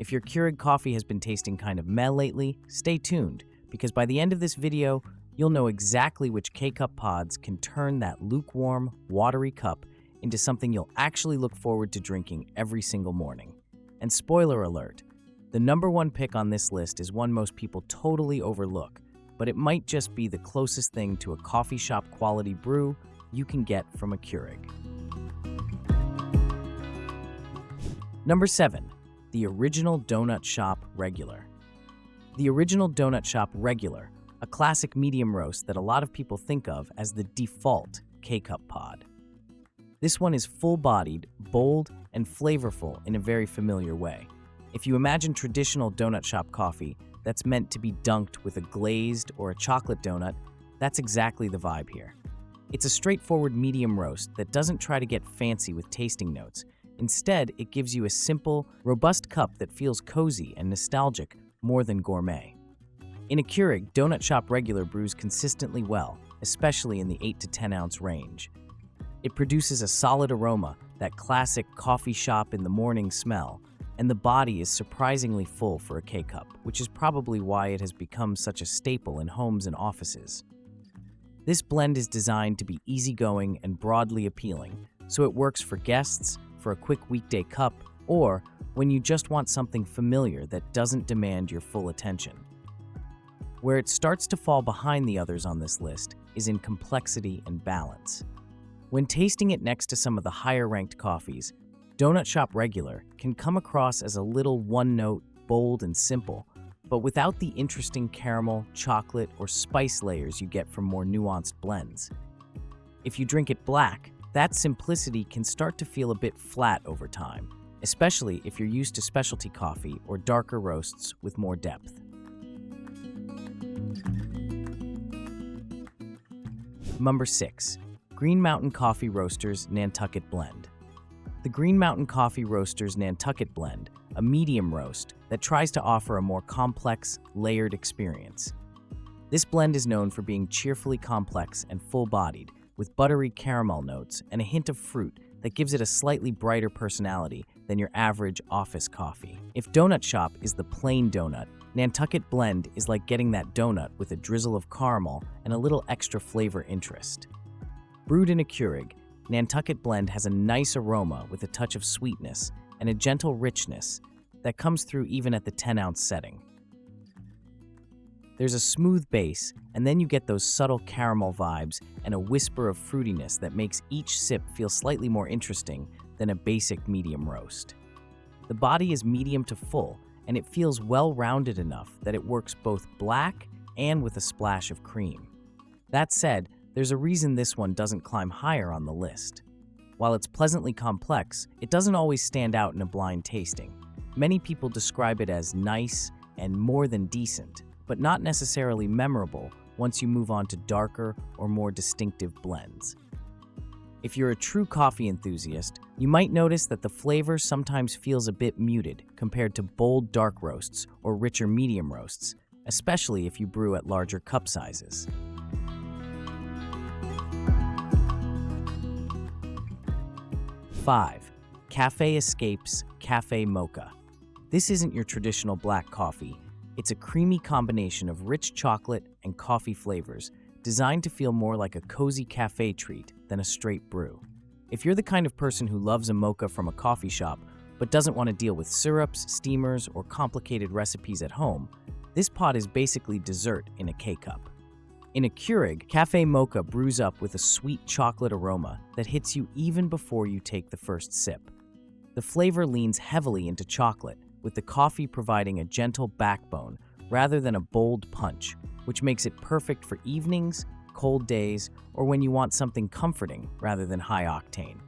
If your Keurig coffee has been tasting kind of meh lately, stay tuned, because by the end of this video, you'll know exactly which K-Cup pods can turn that lukewarm, watery cup into something you'll actually look forward to drinking every single morning. And spoiler alert, the number one pick on this list is one most people totally overlook, but it might just be the closest thing to a coffee shop quality brew you can get from a Keurig. Number 7. The Original Donut Shop Regular. The Original Donut Shop Regular, a classic medium roast that a lot of people think of as the default K-Cup pod. This one is full-bodied, bold, and flavorful in a very familiar way. If you imagine traditional donut shop coffee that's meant to be dunked with a glazed or a chocolate donut, that's exactly the vibe here. It's a straightforward medium roast that doesn't try to get fancy with tasting notes. Instead, it gives you a simple, robust cup that feels cozy and nostalgic more than gourmet. In a Keurig, Donut Shop Regular brews consistently well, especially in the 8 to 10 ounce range. It produces a solid aroma, that classic coffee shop in the morning smell, and the body is surprisingly full for a K-Cup, which is probably why it has become such a staple in homes and offices. This blend is designed to be easygoing and broadly appealing, so it works for guests, for a quick weekday cup, or when you just want something familiar that doesn't demand your full attention. Where it starts to fall behind the others on this list is in complexity and balance. When tasting it next to some of the higher-ranked coffees, Donut Shop Regular can come across as a little one-note, bold, and simple, but without the interesting caramel, chocolate, or spice layers you get from more nuanced blends. If you drink it black, that simplicity can start to feel a bit flat over time, especially if you're used to specialty coffee or darker roasts with more depth. Number 6. Green Mountain Coffee Roasters Nantucket Blend. The Green Mountain Coffee Roasters Nantucket Blend, a medium roast that tries to offer a more complex, layered experience. This blend is known for being cheerfully complex and full-bodied, with buttery caramel notes and a hint of fruit that gives it a slightly brighter personality than your average office coffee. If Donut Shop is the plain donut, Nantucket Blend is like getting that donut with a drizzle of caramel and a little extra flavor interest. Brewed in a Keurig, Nantucket Blend has a nice aroma with a touch of sweetness and a gentle richness that comes through even at the 10-ounce setting. There's a smooth base, and then you get those subtle caramel vibes and a whisper of fruitiness that makes each sip feel slightly more interesting than a basic medium roast. The body is medium to full, and it feels well-rounded enough that it works both black and with a splash of cream. That said, there's a reason this one doesn't climb higher on the list. While it's pleasantly complex, it doesn't always stand out in a blind tasting. Many people describe it as nice and more than decent, but not necessarily memorable once you move on to darker or more distinctive blends. If you're a true coffee enthusiast, you might notice that the flavor sometimes feels a bit muted compared to bold dark roasts or richer medium roasts, especially if you brew at larger cup sizes. Five, Cafe Escapes Cafe Mocha. This isn't your traditional black coffee. It's a creamy combination of rich chocolate and coffee flavors designed to feel more like a cozy cafe treat than a straight brew. If you're the kind of person who loves a mocha from a coffee shop but doesn't want to deal with syrups, steamers, or complicated recipes at home, this pod is basically dessert in a K-Cup. In a Keurig, Cafe Mocha brews up with a sweet chocolate aroma that hits you even before you take the first sip. The flavor leans heavily into chocolate, with the coffee providing a gentle backbone rather than a bold punch, which makes it perfect for evenings, cold days, or when you want something comforting rather than high octane.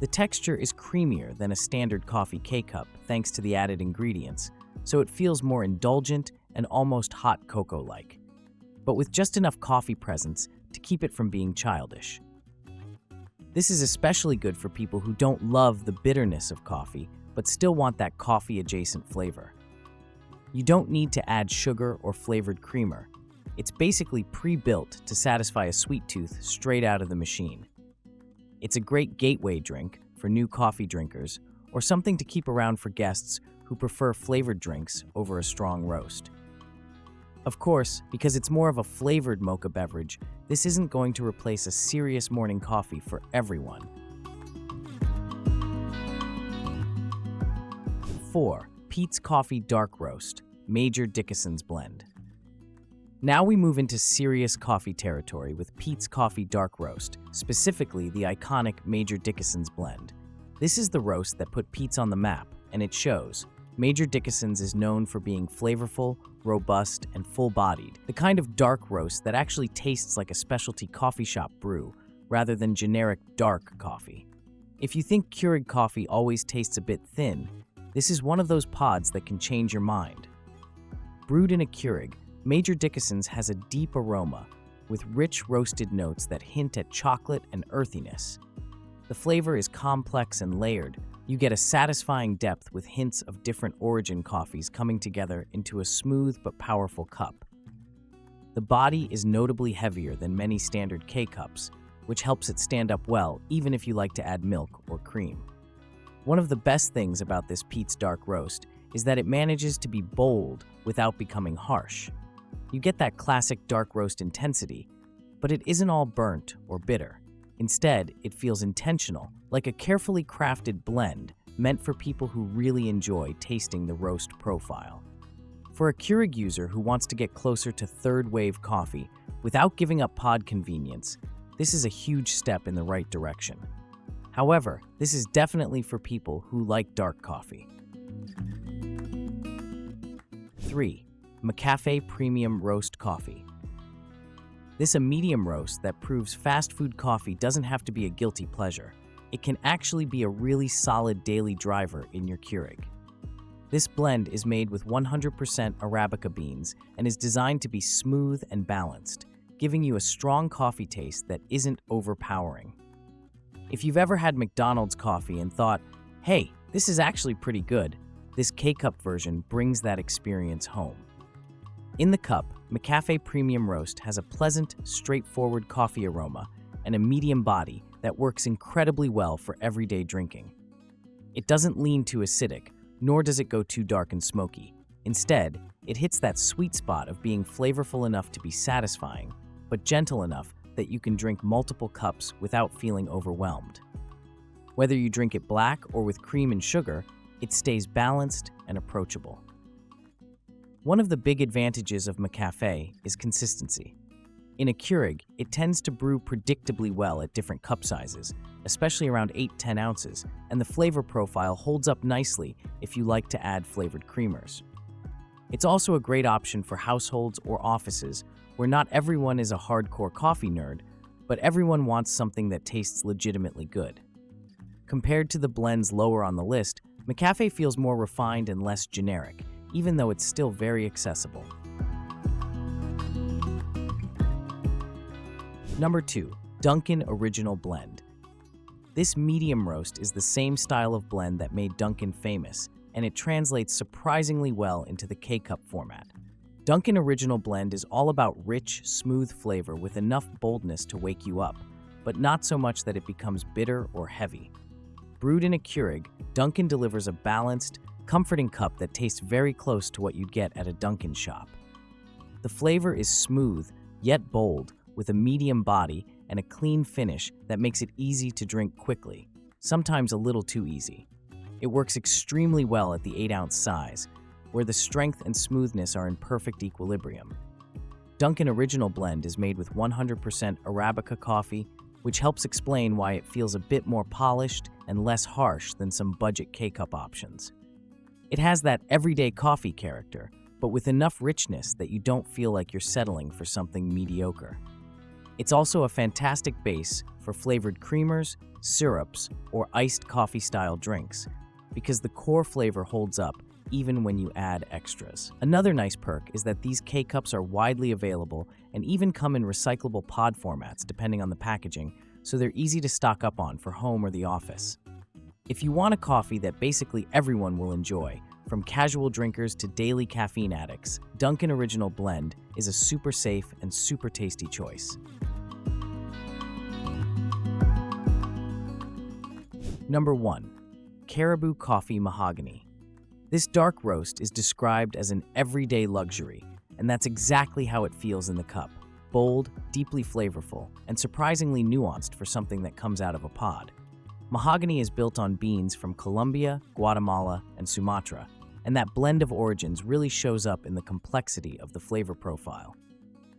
The texture is creamier than a standard coffee K-Cup thanks to the added ingredients, so it feels more indulgent and almost hot cocoa-like, but with just enough coffee presence to keep it from being childish. This is especially good for people who don't love the bitterness of coffee, but still want that coffee-adjacent flavor. You don't need to add sugar or flavored creamer. It's basically pre-built to satisfy a sweet tooth straight out of the machine. It's a great gateway drink for new coffee drinkers or something to keep around for guests who prefer flavored drinks over a strong roast. Of course, because it's more of a flavored mocha beverage, this isn't going to replace a serious morning coffee for everyone. 4. Peet's Coffee Dark Roast, Major Dickason's Blend. Now we move into serious coffee territory with Peet's Coffee Dark Roast, specifically the iconic Major Dickason's Blend. This is the roast that put Peet's on the map, and it shows. Major Dickason's is known for being flavorful, robust, and full-bodied, the kind of dark roast that actually tastes like a specialty coffee shop brew, rather than generic dark coffee. If you think Keurig coffee always tastes a bit thin, this is one of those pods that can change your mind. Brewed in a Keurig, Major Dickason's has a deep aroma, with rich roasted notes that hint at chocolate and earthiness. The flavor is complex and layered. You get a satisfying depth with hints of different origin coffees coming together into a smooth but powerful cup. The body is notably heavier than many standard K-cups, which helps it stand up well even if you like to add milk or cream. One of the best things about this Peet's Dark Roast is that it manages to be bold without becoming harsh. You get that classic dark roast intensity, but it isn't all burnt or bitter. Instead, it feels intentional, like a carefully crafted blend meant for people who really enjoy tasting the roast profile. For a Keurig user who wants to get closer to third-wave coffee without giving up pod convenience, this is a huge step in the right direction. However, this is definitely for people who like dark coffee. 3. McCafe Premium Roast Coffee. This is a medium roast that proves fast food coffee doesn't have to be a guilty pleasure. It can actually be a really solid daily driver in your Keurig. This blend is made with 100% Arabica beans and is designed to be smooth and balanced, giving you a strong coffee taste that isn't overpowering. If you've ever had McDonald's coffee and thought, hey, this is actually pretty good, this K-Cup version brings that experience home. In the cup, McCafe Premium Roast has a pleasant, straightforward coffee aroma and a medium body that works incredibly well for everyday drinking. It doesn't lean too acidic, nor does it go too dark and smoky. Instead, it hits that sweet spot of being flavorful enough to be satisfying, but gentle enough that you can drink multiple cups without feeling overwhelmed. Whether you drink it black or with cream and sugar, it stays balanced and approachable. One of the big advantages of McCafe is consistency. In a Keurig, it tends to brew predictably well at different cup sizes, especially around 8-10 ounces, and the flavor profile holds up nicely if you like to add flavored creamers. It's also a great option for households or offices where not everyone is a hardcore coffee nerd, but everyone wants something that tastes legitimately good. Compared to the blends lower on the list, McCafe feels more refined and less generic, even though it's still very accessible. Number 2. Dunkin Original Blend. This medium roast is the same style of blend that made Dunkin famous, and it translates surprisingly well into the K-Cup format. Dunkin Original Blend is all about rich, smooth flavor with enough boldness to wake you up, but not so much that it becomes bitter or heavy. Brewed in a Keurig, Dunkin delivers a balanced, comforting cup that tastes very close to what you'd get at a Dunkin shop. The flavor is smooth, yet bold, with a medium body and a clean finish that makes it easy to drink quickly, sometimes a little too easy. It works extremely well at the 8-ounce size, where the strength and smoothness are in perfect equilibrium. Dunkin Original Blend is made with 100% Arabica coffee, which helps explain why it feels a bit more polished and less harsh than some budget K-Cup options. It has that everyday coffee character, but with enough richness that you don't feel like you're settling for something mediocre. It's also a fantastic base for flavored creamers, syrups, or iced coffee-style drinks, because the core flavor holds up even when you add extras. Another nice perk is that these K-Cups are widely available and even come in recyclable pod formats depending on the packaging, so they're easy to stock up on for home or the office. If you want a coffee that basically everyone will enjoy, from casual drinkers to daily caffeine addicts, Dunkin Original Blend is a super safe and super tasty choice. Number 1. Caribou Coffee Mahogany. This dark roast is described as an everyday luxury, and that's exactly how it feels in the cup. Bold, deeply flavorful, and surprisingly nuanced for something that comes out of a pod. Mahogany is built on beans from Colombia, Guatemala, and Sumatra, and that blend of origins really shows up in the complexity of the flavor profile.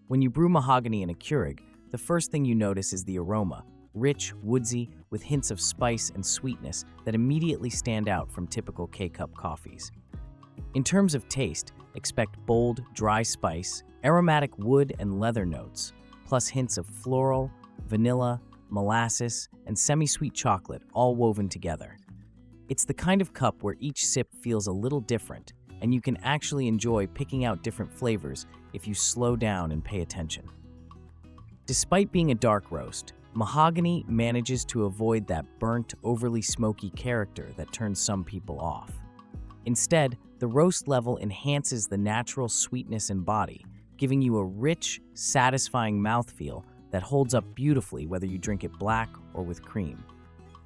When you brew mahogany in a Keurig, the first thing you notice is the aroma, rich, woodsy, with hints of spice and sweetness that immediately stand out from typical K-cup coffees. In terms of taste, expect bold, dry spice, aromatic wood and leather notes, plus hints of floral, vanilla, molasses, and semi-sweet chocolate all woven together. It's the kind of cup where each sip feels a little different, and you can actually enjoy picking out different flavors if you slow down and pay attention. Despite being a dark roast, Mahogany manages to avoid that burnt, overly smoky character that turns some people off. Instead, the roast level enhances the natural sweetness and body, giving you a rich, satisfying mouthfeel that holds up beautifully whether you drink it black or with cream.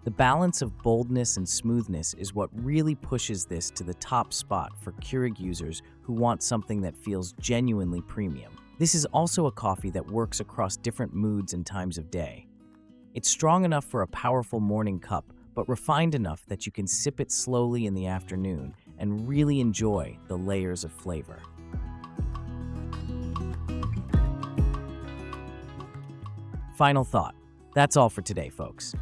The balance of boldness and smoothness is what really pushes this to the top spot for Keurig users who want something that feels genuinely premium. This is also a coffee that works across different moods and times of day. It's strong enough for a powerful morning cup, but refined enough that you can sip it slowly in the afternoon and really enjoy the layers of flavor. Final thought. That's all for today, folks.